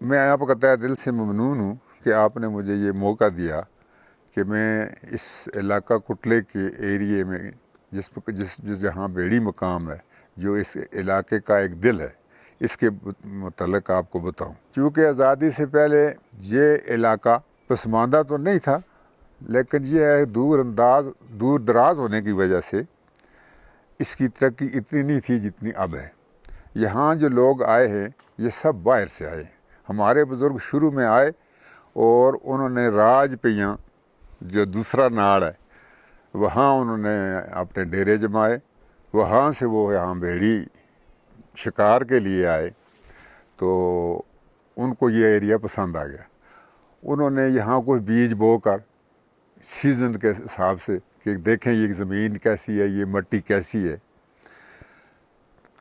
میں آپ کا تہ دل سے ممنون ہوں کہ آپ نے مجھے یہ موقع دیا کہ میں اس علاقہ کٹلے کے ایریے میں جس جہاں بیڑی مقام ہے، جو اس علاقے کا ایک دل ہے، اس کے متعلق آپ کو بتاؤں۔ چونکہ آزادی سے پہلے یہ علاقہ پسماندہ تو نہیں تھا، لیکن یہ ہے دور دراز ہونے کی وجہ سے اس کی ترقی اتنی نہیں تھی جتنی اب ہے۔ یہاں جو لوگ آئے ہیں یہ سب باہر سے آئے۔ ہمارے بزرگ شروع میں آئے اور انہوں نے راج پیاں جو دوسرا ناڑ ہے وہاں انہوں نے اپنے ڈیرے جمائے، وہاں سے وہ یہاں بیڑی شکار کے لیے آئے، تو ان کو یہ ایریا پسند آ گیا۔ انہوں نے یہاں کوئی بیج بو کر سیزن کے حساب سے کہ دیکھیں یہ زمین کیسی ہے، یہ مٹی کیسی ہے،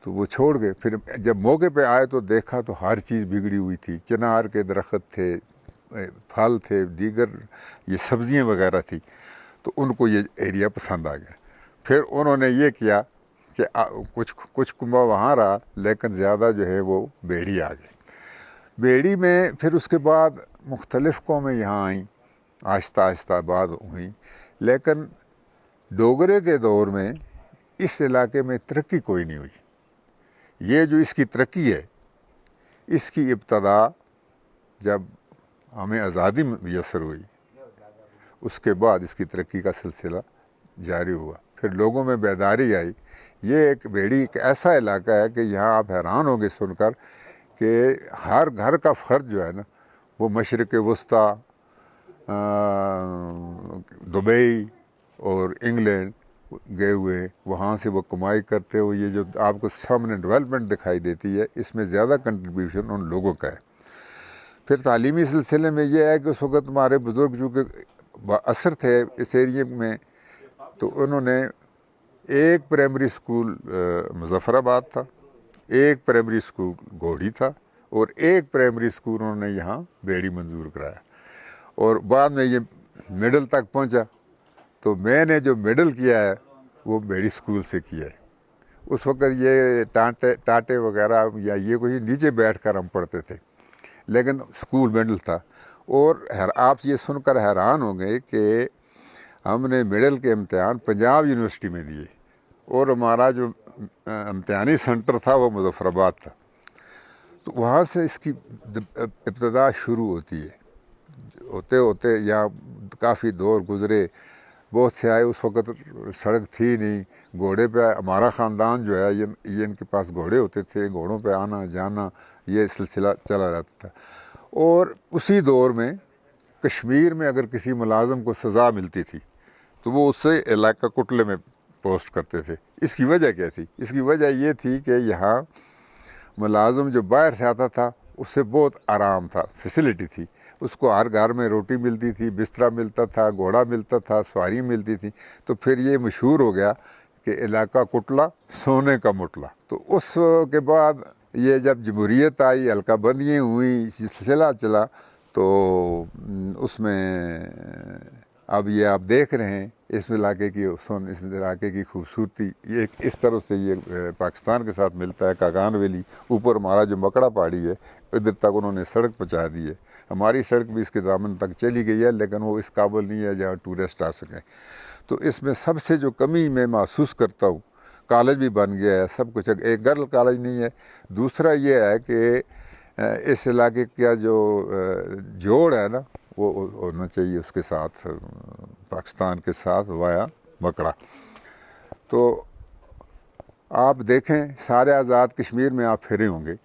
تو وہ چھوڑ گئے۔ پھر جب موقع پہ آئے تو دیکھا تو ہر چیز بگڑی ہوئی تھی، چنار کے درخت تھے، پھل تھے، دیگر یہ سبزیاں وغیرہ تھی، تو ان کو یہ ایریا پسند آ گیا۔ پھر انہوں نے یہ کیا کہ کچھ کنبہ وہاں رہا، لیکن زیادہ جو ہے وہ بیڑی آ گئے۔ بیڑی میں پھر اس کے بعد مختلف قومیں یہاں آئیں، آہستہ آہستہ آباد ہوئیں، لیکن ڈوگرے کے دور میں اس علاقے میں ترقی کوئی نہیں ہوئی۔ یہ جو اس کی ترقی ہے، اس کی ابتدا جب ہمیں آزادی میسر ہوئی، اس کے بعد اس کی ترقی کا سلسلہ جاری ہوا۔ پھر لوگوں میں بیداری آئی۔ یہ ایک بیڑی ایک ایسا علاقہ ہے کہ یہاں آپ حیران ہوں گے سن کر کہ ہر گھر کا فرد جو ہے نا وہ مشرق وسطیٰ، دبئی اور انگلینڈ گئے ہوئے، وہاں سے وہ کمائی کرتے ہوئے یہ جو آپ کو سامنے ڈیولپمنٹ دکھائی دیتی ہے، اس میں زیادہ کنٹریبیوشن ان لوگوں کا ہے۔ پھر تعلیمی سلسلے میں یہ ہے کہ اس وقت ہمارے بزرگ چونکہ بااثر تھے اس ایریے میں، تو انہوں نے ایک پرائمری اسکول مظفر آباد تھا، ایک پرائمری اسکول گوڑی تھا، اور ایک پرائمری اسکول انہوں نے یہاں بیڑی منظور کرایا، اور بعد میں یہ مڈل تک پہنچا۔ تو میں نے جو مڈل کیا ہے وہ بیڑی اسکول سے کیا ہے۔ اس وقت یہ ٹاٹے وغیرہ یا یہ کچھ نیچے بیٹھ کر ہم پڑھتے تھے، لیکن اسکول مڈل تھا۔ اور آپ یہ سن کر حیران ہوں گے کہ ہم نے مڈل کے امتحان پنجاب یونیورسٹی میں دیے، اور ہمارا جو امتحانی سینٹر تھا وہ مظفر آباد تھا۔ تو وہاں سے اس کی ابتدا شروع ہوتی ہے۔ ہوتے ہوتے یہاں کافی دور گزرے، بہت سے آئے، اس وقت سڑک تھی نہیں، گھوڑے پہ ہمارا خاندان جو ہے یہ ان کے پاس گھوڑے ہوتے تھے، گھوڑوں پہ آنا جانا یہ سلسلہ چلا رہتا تھا۔ اور اسی دور میں کشمیر میں اگر کسی ملازم کو سزا ملتی تھی تو وہ اس سے علاقہ کٹلے میں پوسٹ کرتے تھے۔ اس کی وجہ کیا تھی؟ اس کی وجہ یہ تھی کہ یہاں ملازم جو باہر سے آتا تھا اس سے بہت آرام تھا، فیسلٹی تھی، اس کو ہر گھر میں روٹی ملتی تھی، بستر ملتا تھا، گھوڑا ملتا تھا، سواری ملتی تھی۔ تو پھر یہ مشہور ہو گیا کہ علاقہ کٹلہ سونے کا مٹلا۔ تو اس کے بعد یہ جب جمہوریت آئی، حلقہ بندیاں ہوئیں، سلسلہ چلا، تو اس میں اب یہ آپ دیکھ رہے ہیں اس علاقے کی حسن، اس علاقے کی خوبصورتی، یہ اس طرح سے یہ پاکستان کے ساتھ ملتا ہے۔ کاغان ویلی اوپر ہمارا جو مکڑا پہاڑی ہے، ادھر تک انہوں نے سڑک پہنچا دی ہے۔ ہماری سڑک بھی اس کے دامن تک چلی گئی ہے، لیکن وہ اس قابل نہیں ہے جہاں ٹورسٹ آ سکیں۔ تو اس میں سب سے جو کمی میں محسوس کرتا ہوں، کالج بھی بن گیا ہے، سب کچھ، ایک گرل کالج نہیں ہے۔ دوسرا یہ ہے کہ اس علاقے کا جو جوڑ ہے نا وہ ہونا چاہیے اس کے ساتھ، پاکستان کے ساتھ وایا مکڑا۔ تو آپ دیکھیں سارے آزاد کشمیر میں آپ پھرے ہوں گے،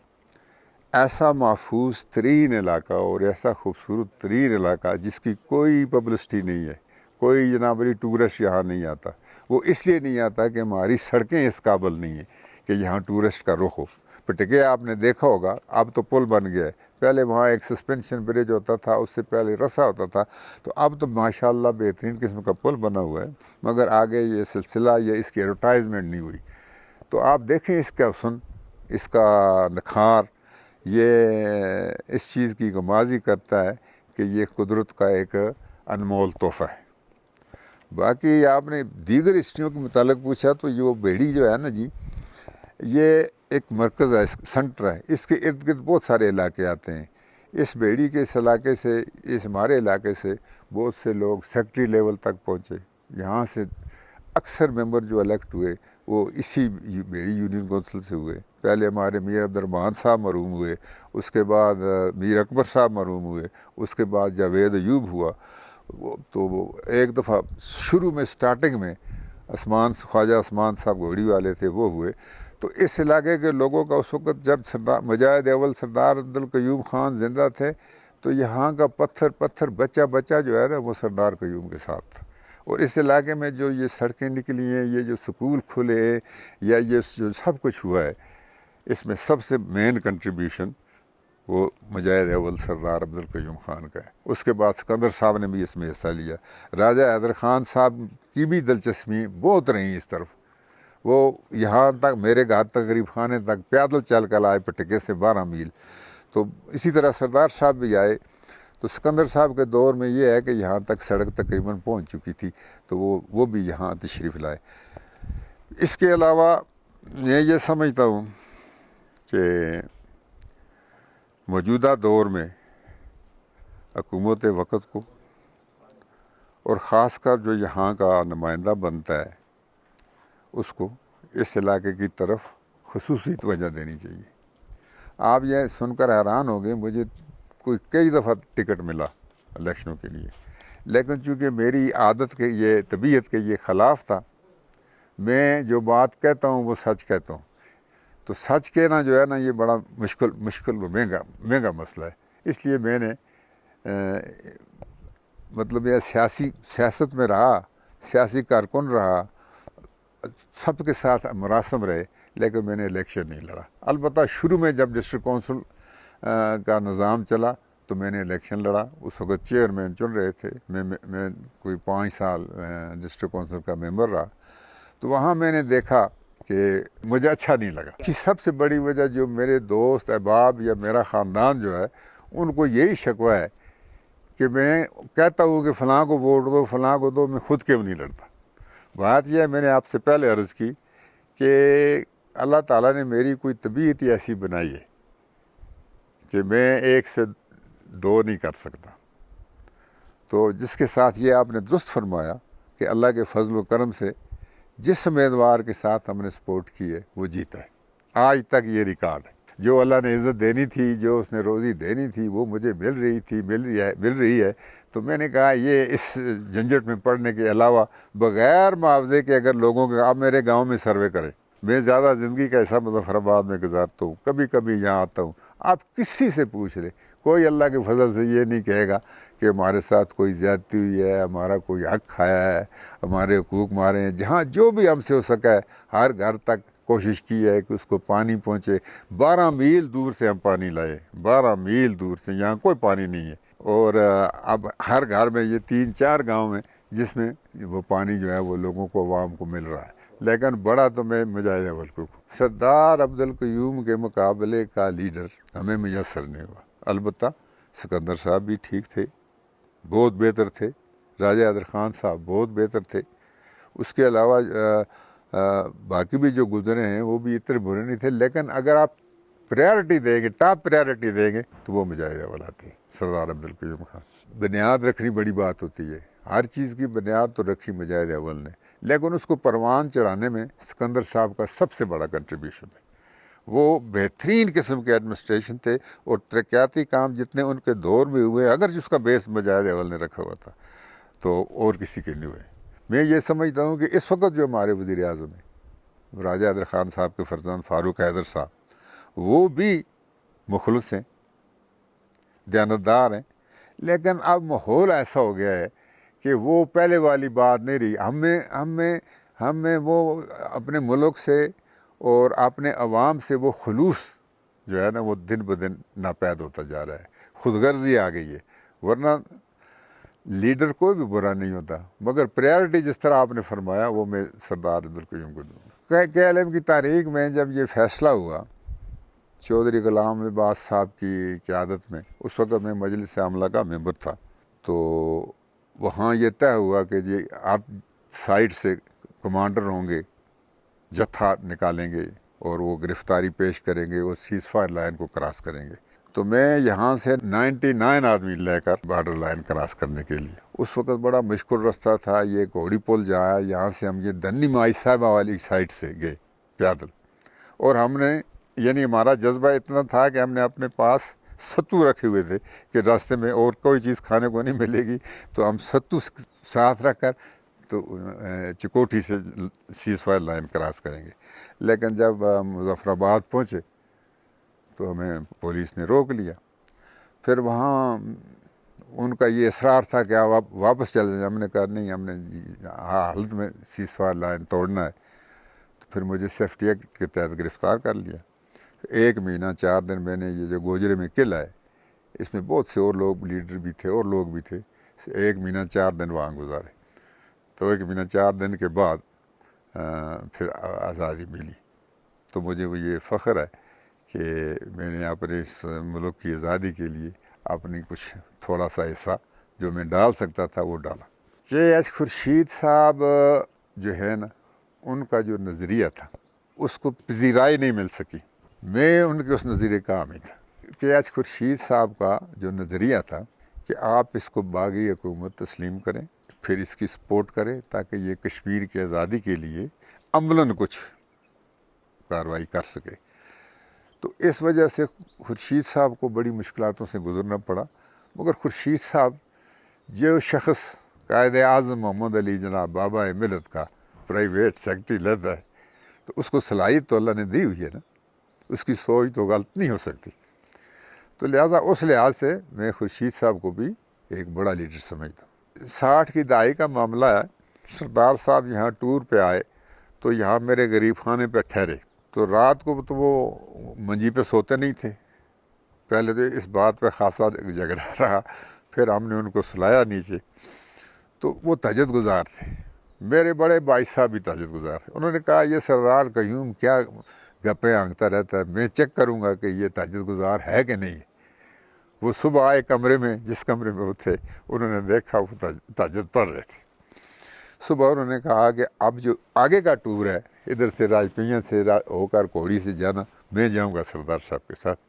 ایسا محفوظ ترین علاقہ اور ایسا خوبصورت ترین علاقہ جس کی کوئی پبلسٹی نہیں ہے، کوئی جنابری ٹورسٹ یہاں نہیں آتا۔ وہ اس لیے نہیں آتا کہ ہماری سڑکیں اس قابل نہیں ہیں کہ یہاں ٹورسٹ کا رخ ہو۔ پٹکے آپ نے دیکھا ہوگا، اب تو پل بن گیا ہے، پہلے وہاں ایک سسپینشن برج ہوتا تھا، اس سے پہلے رسا ہوتا تھا، تو اب تو ماشاءاللہ بہترین قسم کا پل بنا ہوا ہے، مگر آگے یہ سلسلہ یا اس کی ایڈورٹائزمنٹ نہیں ہوئی۔ تو آپ دیکھیں اس کا حسن، اس کا نکھار، یہ اس چیز کی غمازی کرتا ہے کہ یہ قدرت کا ایک انمول تحفہ ہے۔ باقی آپ نے دیگر ہسٹریوں کے متعلق پوچھا تو یہ بیڑی جو ہے نا جی، یہ ایک مرکز ہے، سنٹر ہے، اس کے ارد گرد بہت سارے علاقے آتے ہیں۔ اس بیڑی کے اس علاقے سے، اس ہمارے علاقے سے بہت سے لوگ سیکٹری لیول تک پہنچے. یہاں سے اکثر ممبر جو الیکٹ ہوئے وہ اسی بیڑی یونین کونسل سے ہوئے. پہلے ہمارے میر عبدالرحمان صاحب مرحوم ہوئے، اس کے بعد میر اکبر صاحب مرحوم ہوئے، اس کے بعد جاوید ایوب ہوا. تو وہ ایک دفعہ شروع میں سٹارٹنگ میں خواجہ عثمان صاحب گھوڑی والے تھے، وہ ہوئے. تو اس علاقے کے لوگوں کا اس وقت جب مجاہد اول سردار عبدالقیوم خان زندہ تھے تو یہاں کا پتھر بچہ جو ہے نا وہ سردار قیوم کے ساتھ تھا. اور اس علاقے میں جو یہ سڑکیں نکلی ہیں، یہ جو سکول کھلے ہیں، یا یہ جو سب کچھ ہوا ہے، اس میں سب سے مین کنٹریبیوشن وہ مجاہد اول سردار عبدالقیوم خان کا ہے. اس کے بعد سکندر صاحب نے بھی اس میں حصہ لیا. راجہ حیدر خان صاحب کی بھی دلچسپی بہت رہی اس طرف. وہ یہاں تک میرے گھر تک غریب خانے تک پیدل چل کر آئے پٹکے سے 12 میل. تو اسی طرح سردار صاحب بھی آئے. تو سکندر صاحب کے دور میں یہ ہے کہ یہاں تک سڑک تقریباً پہنچ چکی تھی، تو وہ بھی یہاں تشریف لائے. اس کے علاوہ میں یہ سمجھتا ہوں کہ موجودہ دور میں حکومت وقت کو اور خاص کر جو یہاں کا نمائندہ بنتا ہے اس کو اس علاقے کی طرف خصوصی توجہ دینی چاہیے. آپ یہ سن کر حیران ہو گئے، مجھے کئی دفعہ ٹکٹ ملا الیکشنوں کے لیے، لیکن چونکہ میری عادت کے یہ طبیعت کے یہ خلاف تھا، میں جو بات کہتا ہوں وہ سچ کہتا ہوں. تو سچ کہنا جو ہے نا یہ بڑا مشکل و مہنگا مسئلہ ہے. اس لیے میں نے مطلب یہ سیاست میں رہا، سیاسی کارکن رہا، سب کے ساتھ مراسم رہے، لیکن میں نے الیکشن نہیں لڑا. البتہ شروع میں جب ڈسٹرکٹ کونسل کا نظام چلا تو میں نے الیکشن لڑا. اس وقت چیئرمین چن رہے تھے. میں کوئی 5 سال ڈسٹرکٹ کونسل کا ممبر رہا. تو وہاں میں نے دیکھا کہ مجھے اچھا نہیں لگا. کہ سب سے بڑی وجہ جو میرے دوست احباب یا میرا خاندان جو ہے ان کو یہی شکوہ ہے کہ میں کہتا ہوں کہ فلاں کو ووٹ دو، فلاں کو دو، میں خود کیوں نہیں لڑتا. بات یہ ہے، میں نے آپ سے پہلے عرض کی کہ اللہ تعالیٰ نے میری کوئی طبیعت ہی ایسی بنائی ہے کہ میں 1 سے 2 نہیں کر سکتا. تو جس کے ساتھ یہ آپ نے درست فرمایا کہ اللہ کے فضل و کرم سے جس امیدوار کے ساتھ ہم نے سپورٹ کی ہے وہ جیتا ہے. آج تک یہ ریکارڈ ہے. جو اللہ نے عزت دینی تھی، جو اس نے روزی دینی تھی، وہ مجھے مل رہی ہے. تو میں نے کہا یہ اس جھنجھٹ میں پڑنے کے علاوہ بغیر معاوضے کے اگر لوگوں کے، آپ میرے گاؤں میں سروے کریں، میں زیادہ زندگی کا ایسا مظفر آباد میں گزارتا ہوں، کبھی کبھی یہاں آتا ہوں. آپ کسی سے پوچھ لیں، کوئی اللہ کے فضل سے یہ نہیں کہے گا کہ ہمارے ساتھ کوئی زیادتی ہوئی ہے، ہمارا کوئی حق کھایا ہے، ہمارے حقوق مارے ہیں. جہاں جو بھی ہم سے ہو سکا ہے ہر گھر تک کوشش کی ہے کہ اس کو پانی پہنچے. 12 میل دور سے ہم پانی لائے، 12 میل دور سے. یہاں کوئی پانی نہیں ہے. اور اب ہر گھر میں یہ 3-4 گاؤں میں جس میں وہ پانی جو ہے وہ لوگوں کو، عوام کو مل رہا ہے. لیکن بڑا تو میں مجاہد اول کو سردار عبدالقیوم کے مقابلے کا لیڈر ہمیں میسر نہیں ہوا. البتہ سکندر صاحب بھی ٹھیک تھے، بہت بہتر تھے. راجہ حیدر خان صاحب بہت بہتر تھے. اس کے علاوہ باقی بھی جو گزرے ہیں وہ بھی اتنے برے نہیں تھے. لیکن اگر آپ پریارٹی دیں گے، ٹاپ پریارٹی دیں گے تو وہ مجاہد اول آتے ہیں، سردار عبدالقیوم خان. بنیاد رکھنی بڑی بات ہوتی ہے. ہر چیز کی بنیاد تو رکھی مجاہد اول نے، لیکن اس کو پروان چڑھانے میں سکندر صاحب کا سب سے بڑا کنٹریبیوشن ہے. وہ بہترین قسم کے ایڈمنسٹریشن تھے، اور ترقیاتی کام جتنے ان کے دور میں ہوئے، اگر جس کا بیس مجاہد اول نے رکھا ہوا تھا تو اور کسی کے نہیں ہوئے. میں یہ سمجھتا ہوں کہ اس وقت جو ہمارے وزیر اعظم ہیں راجہ حیدر خان صاحب کے فرزند فاروق حیدر صاحب، وہ بھی مخلص ہیں، دیانتدار ہیں. لیکن اب ماحول ایسا ہو گیا ہے کہ وہ پہلے والی بات نہیں رہی. ہمیں وہ اپنے ملک سے اور اپنے عوام سے وہ خلوص جو ہے نا وہ دن بدن ناپید ہوتا جا رہا ہے. خود غرضی آ گئی ہے. ورنہ لیڈر کوئی بھی برا نہیں ہوتا، مگر پریارٹی جس طرح آپ نے فرمایا وہ میں سردار عبدالقیوم کو دوں گا. KLM کی تاریخ میں جب یہ فیصلہ ہوا چودھری غلام عباس صاحب کی قیادت میں، اس وقت میں مجلس عاملہ کا ممبر تھا. تو وہاں یہ طے ہوا کہ جی آپ سائڈ سے کمانڈر ہوں گے، جتھا نکالیں گے اور وہ گرفتاری پیش کریں گے اور سیز فائر لائن کو کراس کریں گے. تو میں یہاں سے 99 آدمی لے کر بارڈر لائن کراس کرنے کے لیے، اس وقت بڑا مشکل رستہ تھا، یہ گھوڑی پل جایا، یہاں سے ہم یہ دنی مائی صاحبہ والی سائڈ سے گئے پیدل، اور ہم نے یعنی ہمارا جذبہ اتنا تھا کہ ہم نے اپنے پاس ستو رکھے ہوئے تھے کہ راستے میں اور کوئی چیز کھانے کو نہیں ملے گی، تو ہم ستو ساتھ رکھ کر تو چکوٹھی سے سیز فائر لائن کراس کریں گے۔ لیکن جب مظفر آباد پہنچے تو ہمیں پولیس نے روک لیا۔ پھر وہاں ان کا یہ اصرار تھا کہ آپ واپس چلے جائیں، ہم نے کہا نہیں، ہم نے حالت میں سیز فائر لائن توڑنا ہے۔ تو پھر مجھے سیفٹی ایکٹ کے تحت گرفتار کر لیا۔ 1 مہینہ 4 دن میں نے یہ جو گوجرے میں قلعہ ہے، اس میں بہت سے اور لوگ لیڈر بھی تھے اور لوگ بھی تھے، 1 مہینہ 4 دن وہاں گزارے۔ تو 1 مہینہ 4 دن کے بعد پھر آزادی ملی۔ تو مجھے وہ یہ فخر ہے کہ میں نے اپنے اس ملک کی آزادی کے لیے اپنی کچھ تھوڑا سا حصہ جو میں ڈال سکتا تھا وہ ڈالا۔ ایچ خورشید صاحب جو ہے نا، ان کا جو نظریہ تھا اس کو پذیرائی نہیں مل سکی۔ میں ان کے اس نظریے کا حامی تھا۔ ایچ خورشید صاحب کا جو نظریہ تھا کہ آپ اس کو باغی حکومت تسلیم کریں، پھر اس کی سپورٹ کریں تاکہ یہ کشمیر کی آزادی کے لیے عملاً کچھ کارروائی کر سکے۔ تو اس وجہ سے خورشید صاحب کو بڑی مشکلاتوں سے گزرنا پڑا، مگر خورشید صاحب جو شخص قائد اعظم محمد علی جناب بابا ملت کا پرائیویٹ سیکرٹری لیتا ہے تو اس کو صلاحیت تو اللہ نے دی ہوئی ہے نا، اس کی سوچ تو غلط نہیں ہو سکتی۔ تو لہٰذا اس لحاظ سے میں خورشید صاحب کو بھی ایک بڑا لیڈر سمجھتا ہوں۔ 60 کی دہائی کا معاملہ ہے، سردار صاحب یہاں ٹور پہ آئے تو یہاں میرے غریب خانے پہ ٹھہرے، تو رات کو تو وہ منجی پہ سوتے نہیں تھے۔ پہلے تو اس بات پہ خاصا جھگڑا رہا، پھر ہم نے ان کو سلایا نیچے، تو وہ تہجد گزار تھے۔ میرے بڑے بھائی صاحب بھی تہجد گزار تھے۔ انہوں نے کہا یہ سردار قیوم کیا گپیں آنکھتا رہتا ہے، میں چیک کروں گا کہ یہ تہجد گزار ہے کہ نہیں۔ وہ صبح آئے کمرے میں، جس کمرے میں وہ تھے، انہوں نے دیکھا وہ تہجد پڑھ رہے تھے۔ صبح انہوں نے کہا کہ اب جو آگے کا ٹور ہے، ادھر سے راجپیاں سے ہو کر کوڑی سے جانا، میں جاؤں گا سردار صاحب کے ساتھ،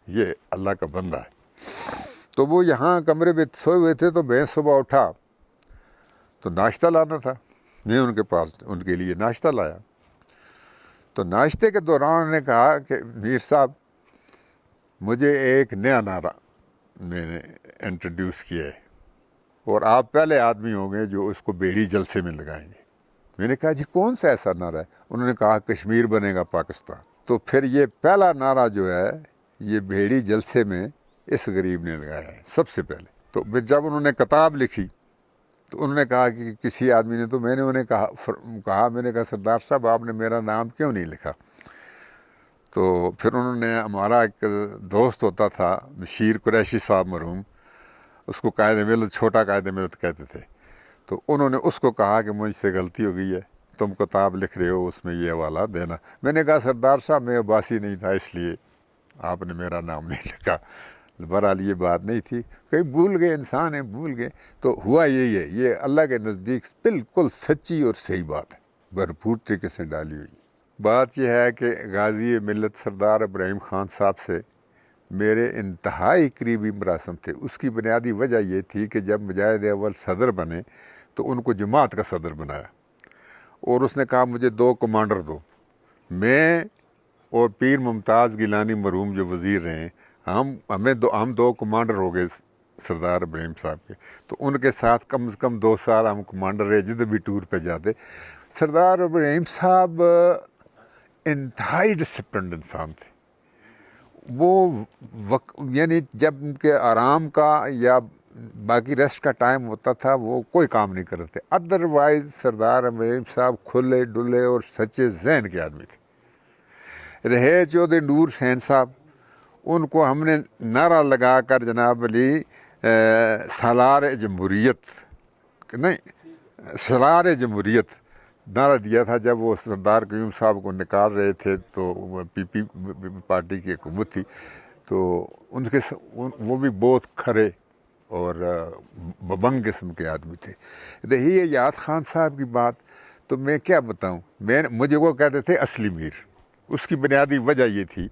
یہ اللہ کا بندہ ہے۔ تو وہ یہاں کمرے میں سوئے ہوئے تھے، تو میں صبح اٹھا تو ناشتہ لانا تھا، میں ان کے پاس ان کے لیے ناشتہ لایا۔ تو ناشتے کے دوران انہوں نے کہا کہ میر صاحب مجھے ایک نیا نعرہ میں نے انٹروڈیوس کیا ہے، اور آپ پہلے آدمی ہوں گے جو اس کو بیڑی جلسے میں لگائیں گے۔ میں نے کہا جی کون سا ایسا نعرہ ہے؟ انہوں نے کہا کشمیر بنے گا پاکستان۔ تو پھر یہ پہلا نعرہ جو ہے یہ بھیڑی جلسے میں اس غریب نے لگایا ہے سب سے پہلے۔ تو پھر جب انہوں نے کتاب لکھی تو انہوں نے کہا کہ کسی آدمی نے، تو میں نے انہیں کہا میں نے کہا سردار صاحب آپ نے میرا نام کیوں نہیں لکھا؟ تو پھر انہوں نے، ہمارا ایک دوست ہوتا تھا بشیر قریشی صاحب مرحوم، اس کو قائد ملت، چھوٹا قائد ملت کہتے تھے، تو انہوں نے اس کو کہا کہ مجھ سے غلطی ہو گئی ہے، تم کتاب لکھ رہے ہو اس میں یہ حوالہ دینا۔ میں نے کہا سردار صاحب میں عباسی نہیں تھا اس لیے آپ نے میرا نام نہیں لکھا۔ بہرحال یہ بات نہیں تھی، کہیں بھول گئے، انسان ہیں بھول گئے۔ تو ہوا یہی ہے، یہ اللہ کے نزدیک بالکل سچی اور صحیح بات ہے، بھرپور طریقے سے ڈالی ہوئی۔ بات یہ ہے کہ غازی ملت سردار ابراہیم خان صاحب سے میرے انتہائی قریبی مراسم تھے۔ اس کی بنیادی وجہ یہ تھی کہ جب مجاہد اول صدر بنے تو ان کو جماعت کا صدر بنایا، اور اس نے کہا مجھے 2 کمانڈر دو، میں اور پیر ممتاز گیلانی مرحوم جو وزیر رہے ہیں، ہم 2 کمانڈر ہو گئے سردار ابراہیم صاحب کے۔ تو ان کے ساتھ کم از کم 2 سال ہم کمانڈر رہے، جدھر بھی ٹور پہ جاتے۔ سردار ابراہیم صاحب انتہائی ڈسپلنڈ انسان تھے۔ وہ یعنی جب ان کے آرام کا یا باقی ریسٹ کا ٹائم ہوتا تھا وہ کوئی کام نہیں کرتے، ادروائز سردار ابراہیم صاحب کھلے ڈلے اور سچے ذہن کے آدمی تھے۔ رہے چودھری نور حسین صاحب، ان کو ہم نے نعرہ لگا کر جناب علی سالار جمہوریت، نہیں سالار جمہوریت نعرہ دیا تھا جب وہ سردار قیوم صاحب کو نکال رہے تھے، تو وہ پی پی پارٹی کی حکومت تھی، تو ان کے وہ بھی بہت کھرے اور ببنگ قسم کے آدمی تھے۔ رہی ہے یاد خان صاحب کی بات، تو میں کیا بتاؤں، مجھے وہ کہتے تھے اصلی میر۔ اس کی بنیادی وجہ یہ تھی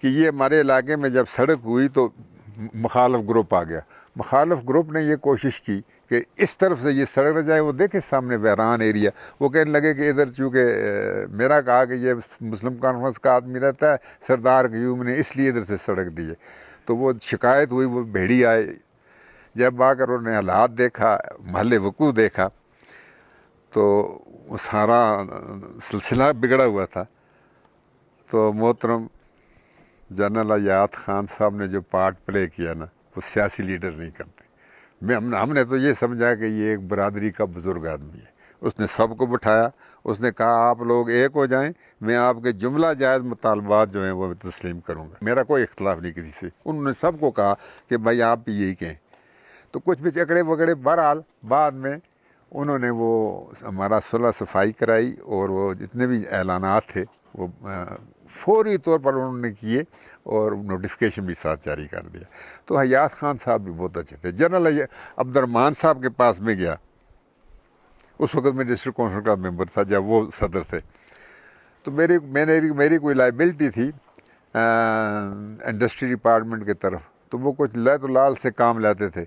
کہ یہ ہمارے علاقے میں جب سڑک ہوئی تو مخالف گروپ آ گیا. مخالف گروپ نے یہ کوشش کی کہ اس طرف سے یہ سڑک نہ جائے. وہ دیکھے سامنے ویران ایریا, وہ کہنے لگے کہ ادھر چونکہ میرا کہا کہ یہ مسلم کانفرنس کا آدمی رہتا ہے سردار قیوم نے, اس لیے ادھر سے سڑک دی ہے. تو وہ شکایت ہوئی, وہ بھیڑی آئے, جب آ کر انہوں نے حالات دیکھا, محل وقوع دیکھا, تو وہ سارا سلسلہ بگڑا ہوا تھا. تو محترم جنرل ایاز خان صاحب نے جو پارٹ پلے کیا نا, وہ سیاسی لیڈر نہیں کرتے. ہم نے تو یہ سمجھا کہ یہ ایک برادری کا بزرگ آدمی ہے. اس نے سب کو بٹھایا, اس نے کہا آپ لوگ ایک ہو جائیں, میں آپ کے جملہ جائز مطالبات جو ہیں وہ تسلیم کروں گا, میرا کوئی اختلاف نہیں کسی سے. انہوں نے سب کو کہا کہ بھائی آپ بھی یہی کہیں. تو کچھ بھی چکڑے وگڑے, بہرحال بعد میں انہوں نے وہ ہمارا صلح صفائی کرائی, اور وہ جتنے بھی اعلانات تھے وہ فوری طور پر انہوں نے کیے, اور نوٹیفیکیشن بھی ساتھ جاری کر دیا. تو ایاز خان صاحب بھی بہت اچھے تھے. جنرل عبد الرحمان صاحب کے پاس میں گیا, اس وقت میں ڈسٹرکٹ کونسل کا ممبر تھا جب وہ صدر تھے. تو میری کوئی لائبلٹی تھی انڈسٹری ڈپارٹمنٹ کی طرف, تو وہ کچھ لیت و لال سے کام لیتے تھے.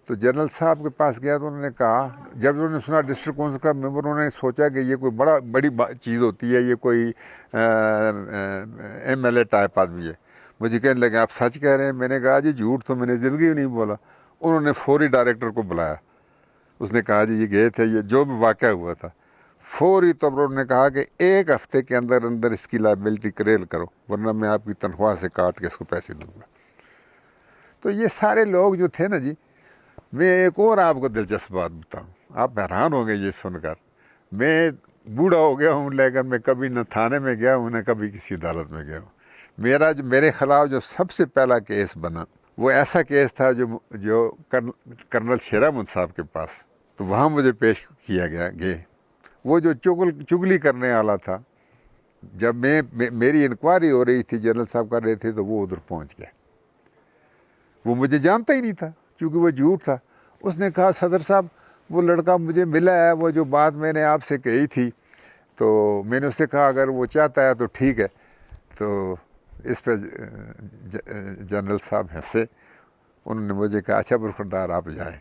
تو جنرل صاحب کے پاس گیا تو انہوں نے کہا, جب انہوں نے سنا ڈسٹرکٹ کونسل کا ممبر, انہوں نے سوچا کہ یہ کوئی بڑی چیز ہوتی ہے, یہ کوئی ایم ایل اے ٹائپ آدمی ہے. مجھے کہنے لگے آپ سچ کہہ رہے ہیں؟ میں نے کہا جی جھوٹ تو میں نے زندگی نہیں بولا. انہوں نے فوری ڈائریکٹر کو بلایا, اس نے کہا جی یہ گئے تھے, یہ جو بھی واقعہ ہوا تھا, فوری طور پر انہوں نے کہا کہ ایک ہفتے کے اندر اندر اس کی لائبلٹی کلیئر کرو, ورنہ میں آپ کی تنخواہ سے کاٹ کے اس کو پیسے دوں گا. تو یہ سارے لوگ جو تھے نا جی, میں ایک اور آپ کو دلچسپ بات بتاؤں, آپ حیران ہوں گے یہ سن کر. میں بوڑھا ہو گیا ہوں, لیکن میں کبھی نہ تھانے میں گیا ہوں نہ کبھی کسی عدالت میں گیا ہوں. میرے خلاف جو سب سے پہلا کیس بنا, وہ ایسا کیس تھا جو کرنل شیر احمد صاحب کے پاس. تو وہاں مجھے پیش کیا گیا. وہ جو چگلی کرنے والا تھا, جب میری انکوائری ہو رہی تھی, جنرل صاحب کر رہے تھے, تو وہ ادھر پہنچ گیا. وہ مجھے جانتا ہی نہیں تھا کیونکہ وہ جھوٹ تھا. اس نے کہا صدر صاحب وہ لڑکا مجھے ملا ہے, وہ جو بات میں نے آپ سے کہی تھی, تو میں نے اس سے کہا اگر وہ چاہتا ہے تو ٹھیک ہے. تو اس پہ جنرل صاحب ہنسے. انہوں نے مجھے کہا اچھا برخوردار آپ جائیں,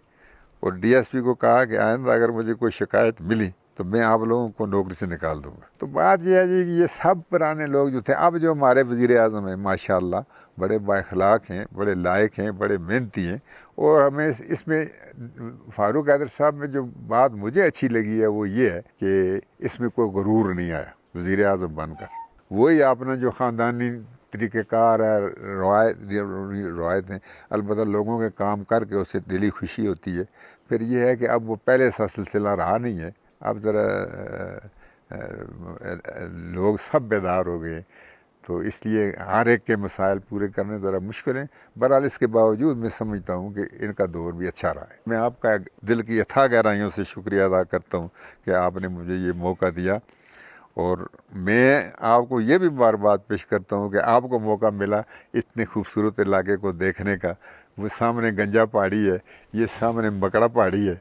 اور ڈی ایس پی کو کہا کہ آئندہ اگر مجھے کوئی شکایت ملی تو میں آپ لوگوں کو نوکری سے نکال دوں گا. تو بات یہ ہے جی کہ یہ سب پرانے لوگ جو تھے, اب جو ہمارے وزیر اعظم ہیں ماشاء اللہ بڑے بااخلاق ہیں, بڑے لائق ہیں, بڑے محنتی ہیں. اور ہمیں اس میں فاروق حیدر صاحب میں جو بات مجھے اچھی لگی ہے وہ یہ ہے کہ اس میں کوئی غرور نہیں آیا وزیر اعظم بن کر. وہی اپنا جو خاندانی طریقہ کار ہے, روایت ہیں, البتہ لوگوں کے کام کر کے اس سے دلی خوشی ہوتی ہے. پھر یہ ہے کہ اب وہ پہلے سا سلسلہ رہا نہیں ہے, اب ذرا لوگ سب بیدار ہو گئے, تو اس لیے ہر ایک کے مسائل پورے کرنے ذرا مشکل ہیں. بہرحال اس کے باوجود میں سمجھتا ہوں کہ ان کا دور بھی اچھا رہا ہے. میں آپ کا دل کی اتھاہ گہرائیوں سے شکریہ ادا کرتا ہوں کہ آپ نے مجھے یہ موقع دیا, اور میں آپ کو یہ بھی بار بات پیش کرتا ہوں کہ آپ کو موقع ملا اتنے خوبصورت علاقے کو دیکھنے کا. وہ سامنے گنجا پہاڑی ہے, یہ سامنے مکڑا پہاڑی ہے,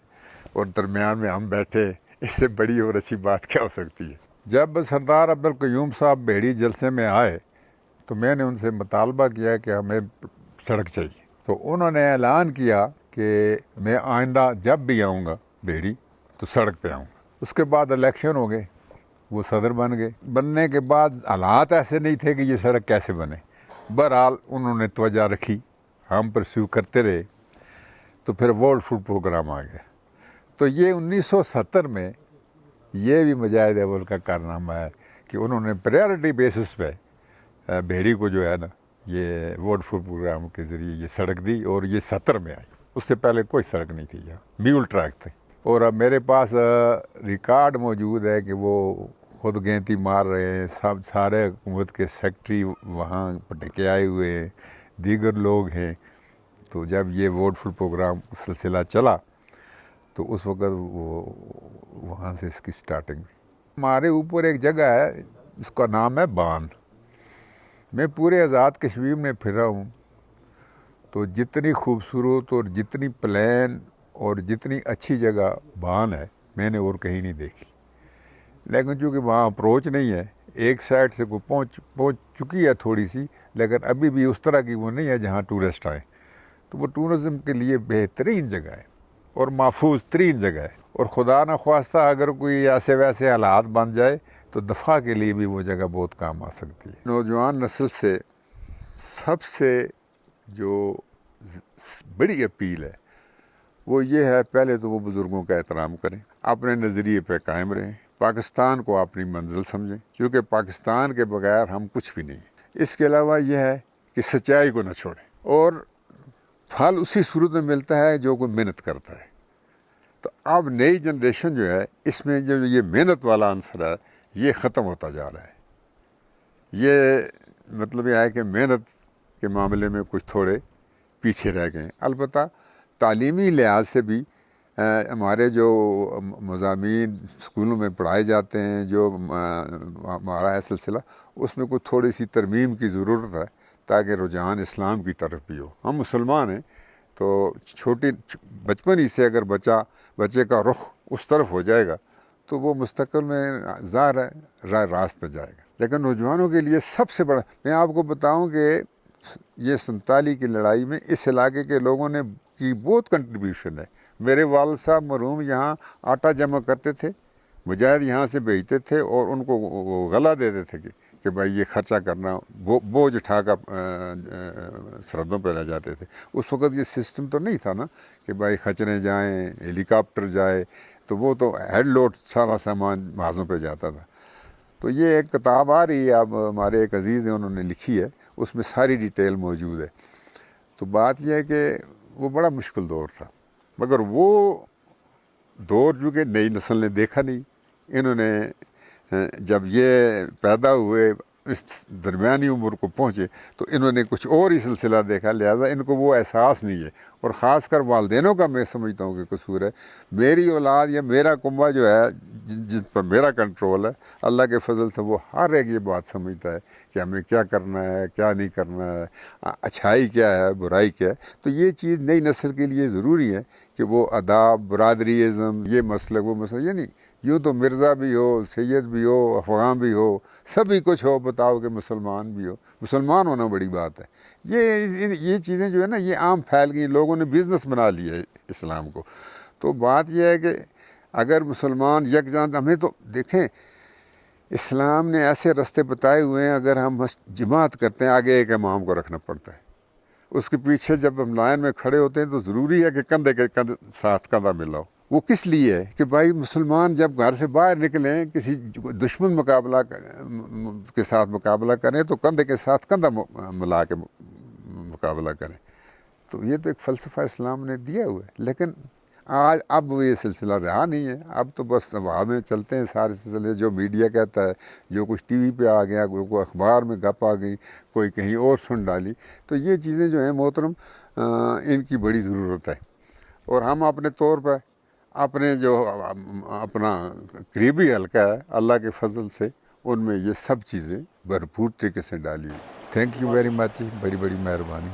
اور درمیان میں ہم بیٹھے, اس سے بڑی اور اچھی بات کیا ہو سکتی ہے. جب سردار عبدالقیوم صاحب بھیڑی جلسے میں آئے تو میں نے ان سے مطالبہ کیا کہ ہمیں سڑک چاہیے. تو انہوں نے اعلان کیا کہ میں آئندہ جب بھی آؤں گا بھیڑی تو سڑک پہ آؤں گا. اس کے بعد الیکشن ہو گئے, وہ صدر بن گئے. بننے کے بعد حالات ایسے نہیں تھے کہ یہ سڑک کیسے بنے. بہرحال انہوں نے توجہ رکھی, ہم پرسیو کرتے رہے, تو پھر ورلڈ فوڈ پروگرام آ گیا. تو یہ 1970 میں یہ بھی مجاہد اول کا کارنامہ ہے کہ انہوں نے پریارٹی بیسس پہ بھیڑی کو جو ہے نا یہ ورلڈ فوڈ پروگرام کے ذریعے یہ سڑک دی, اور یہ 70 میں آئی. اس سے پہلے کوئی سڑک نہیں تھی, یہاں میول ٹریک تھے. اور اب میرے پاس ریکارڈ موجود ہے کہ وہ خود گینتی مار رہے ہیں, سارے حکومت کے سیکٹری وہاں پٹکے آئے ہوئے ہیں, دیگر لوگ ہیں. تو جب یہ ورلڈ فوڈ پروگرام سلسلہ چلا تو اس وقت وہاں سے اس کی سٹارٹنگ ہوئی. ہمارے اوپر ایک جگہ ہے, اس کا نام ہے بان. میں پورے آزاد کشمیر میں پھرا ہوں, تو جتنی خوبصورت اور جتنی پلین اور جتنی اچھی جگہ بان ہے میں نے اور کہیں نہیں دیکھی. لیکن چونکہ وہاں اپروچ نہیں ہے ایک سائڈ سے کو پہنچ چکی ہے تھوڑی سی، لیکن ابھی بھی اس طرح کی وہ نہیں ہے جہاں ٹورسٹ آئیں. تو وہ ٹورزم کے لیے بہترین جگہ ہے اور محفوظ ترین جگہ ہے. اور خدا نہ خواستہ اگر کوئی ایسے ویسے حالات بن جائے تو دفاع کے لیے بھی وہ جگہ بہت کام آ سکتی ہے. نوجوان نسل سے سب سے جو بڑی اپیل ہے وہ یہ ہے، پہلے تو وہ بزرگوں کا احترام کریں، اپنے نظریے پہ قائم رہیں، پاکستان کو اپنی منزل سمجھیں، کیونکہ پاکستان کے بغیر ہم کچھ بھی نہیں ہیں. اس کے علاوہ یہ ہے کہ سچائی کو نہ چھوڑیں، اور پھل اسی صورت میں ملتا ہے جو کوئی محنت کرتا ہے. تو اب نئی جنریشن جو ہے اس میں جو یہ محنت والا عنصر ہے یہ ختم ہوتا جا رہا ہے. یہ مطلب یہ ہے کہ محنت کے معاملے میں کچھ تھوڑے پیچھے رہ گئے ہیں. البتہ تعلیمی لحاظ سے بھی ہمارے جو مضامین اسکولوں میں پڑھائے جاتے ہیں، جو ہمارا ہے سلسلہ، اس میں کوئی تھوڑی سی ترمیم کی ضرورت ہے تاکہ رجحان اسلام کی طرف بھی ہو. ہم مسلمان ہیں تو بچپن ہی سے اگر بچے کا رخ اس طرف ہو جائے گا تو وہ مستقبل میں ظاہر ہے راہ راست پہ جائے گا. لیکن نوجوانوں کے لیے سب سے بڑا، میں آپ کو بتاؤں کہ یہ 47 کی لڑائی میں اس علاقے کے لوگوں نے کی بہت کنٹریبیوشن ہے. میرے والد صاحب مرحوم یہاں آٹا جمع کرتے تھے، مجاہد یہاں سے بھیجتے تھے اور ان کو غلہ دیتے تھے کہ بھائی یہ خرچہ کرنا، بوجھ اٹھا کر سرحدوں پہ لے جاتے تھے. اس وقت یہ سسٹم تو نہیں تھا نا کہ بھائی خچریں جائیں، ہیلی کاپٹر جائے، تو وہ تو ہیڈ لوڈ سارا سامان محاذوں پہ جاتا تھا. تو یہ ایک کتاب آ رہی ہے، اب ہمارے ایک عزیز ہیں انہوں نے لکھی ہے، اس میں ساری ڈیٹیل موجود ہے. تو بات یہ ہے کہ وہ بڑا مشکل دور تھا، مگر وہ دور جو کہ نئی نسل نے دیکھا نہیں. انہوں نے جب یہ پیدا ہوئے، اس درمیانی عمر کو پہنچے، تو انہوں نے کچھ اور ہی سلسلہ دیکھا، لہذا ان کو وہ احساس نہیں ہے. اور خاص کر والدینوں کا میں سمجھتا ہوں کہ قصور ہے. میری اولاد یا میرا کنبہ جو ہے جس پر میرا کنٹرول ہے، اللہ کے فضل سے وہ ہر ایک یہ بات سمجھتا ہے کہ ہمیں کیا کرنا ہے، کیا نہیں کرنا ہے، اچھائی کیا ہے، برائی کیا ہے. تو یہ چیز نئی نسل کے لیے ضروری ہے کہ وہ آداب، برادری ازم، یہ مسلک وہ مسئلہ، یعنی یوں تو مرزا بھی ہو، سید بھی ہو، افغان بھی ہو، سبھی کچھ ہو، بتاؤ کہ مسلمان بھی ہو. مسلمان ہونا بڑی بات ہے. یہ چیزیں جو ہے نا یہ عام پھیل گئی، لوگوں نے بزنس بنا لیا ہے اسلام کو. تو بات یہ ہے کہ اگر مسلمان یکجان، ہمیں تو دیکھیں اسلام نے ایسے رستے بتائے ہوئے ہیں، اگر ہم جماعت کرتے ہیں آگے ایک امام کو رکھنا پڑتا ہے، اس کے پیچھے جب ہم لائن میں کھڑے ہوتے ہیں تو ضروری ہے کہ کندھے کے ساتھ کندھا ملاؤ. وہ کس لیے ہے کہ بھائی مسلمان جب گھر سے باہر نکلیں، کسی دشمن مقابلہ کے ساتھ مقابلہ کریں تو کندھے کے ساتھ کندھا ملا کے مقابلہ کریں. تو یہ تو ایک فلسفہ اسلام نے دیا ہوا ہے. لیکن اب یہ سلسلہ رہا نہیں ہے. اب تو بس ہوا میں چلتے ہیں سارے سلسلے، جو میڈیا کہتا ہے، جو کچھ ٹی وی پہ آ گیا، کوئی اخبار میں گپ آ گئی، کوئی کہیں اور سن ڈالی. تو یہ چیزیں جو ہیں محترم، ان کی بڑی ضرورت ہے. اور ہم اپنے طور پہ اپنے جو اپنا قریبی حلقہ ہے، اللہ کے فضل سے ان میں یہ سب چیزیں بھرپور طریقے سے ڈالی. تھینک یو ویری مچ، بڑی بڑی مہربانی.